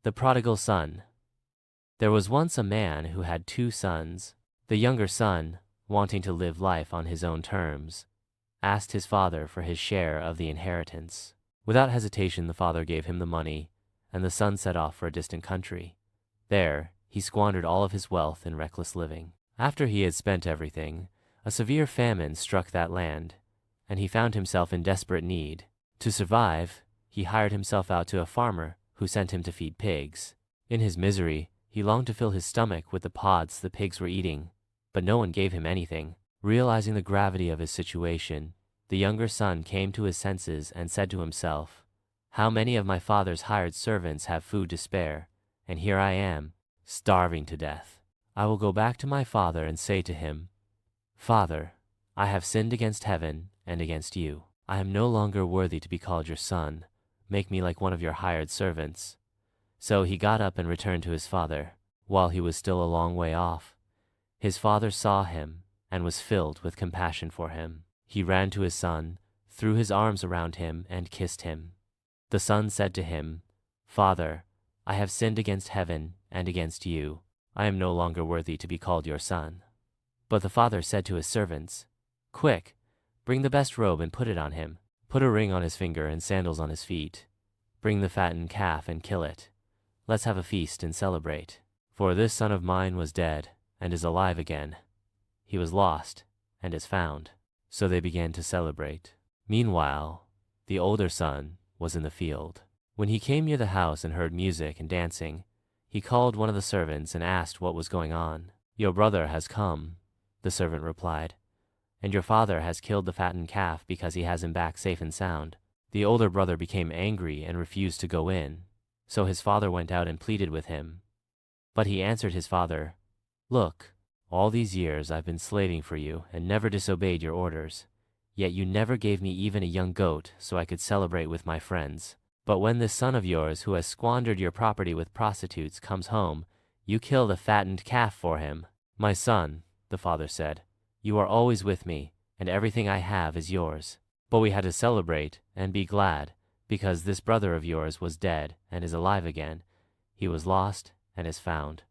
The Prodigal Son. There was once a man who had 2 sons. The younger son, wanting to live life on his own terms, asked his father for his share of the inheritance. Without hesitation, the father gave him the money, and the son set off for a distant country. There, he squandered all of his wealth in reckless living. After he had spent everything, a severe famine struck that land, and he found himself in desperate need. To survive, he hired himself out to a farmer who sent him to feed pigs. In his misery, he longed to fill his stomach with the pods the pigs were eating, but no one gave him anything. Realizing the gravity of his situation, the younger son came to his senses and said to himself, "How many of my father's hired servants have food to spare, and here I am, starving to death. I will go back to my father and say to him, 'Father, I have sinned against heaven and against you. I am no longer worthy to be called your son. Make me like one of your hired servants.'" So he got up and returned to his father. While he was still a long way off, his father saw him and was filled with compassion for him. He ran to his son, threw his arms around him, and kissed him. The son said to him, "Father, I have sinned against heaven and against you. I am no longer worthy to be called your son." But the father said to his servants, "Quick, bring the best robe and put it on him. Put a ring on his finger and sandals on his feet. Bring the fattened calf and kill it. Let's have a feast and celebrate. For this son of mine was dead and is alive again. He was lost and is found." So they began to celebrate. Meanwhile, the older son was in the field. When he came near the house and heard music and dancing, he called one of the servants and asked what was going on. "Your brother has come," the servant replied, "and your father has killed the fattened calf because he has him back safe and sound." The older brother became angry and refused to go in, so his father went out and pleaded with him. But he answered his father, "Look, all these years I've been slaving for you and never disobeyed your orders, yet you never gave me even a young goat so I could celebrate with my friends. But when this son of yours who has squandered your property with prostitutes comes home, you kill the fattened calf for him." "My son," the father said, "you are always with me, and everything I have is yours. But we had to celebrate and be glad, because this brother of yours was dead and is alive again. He was lost and is found."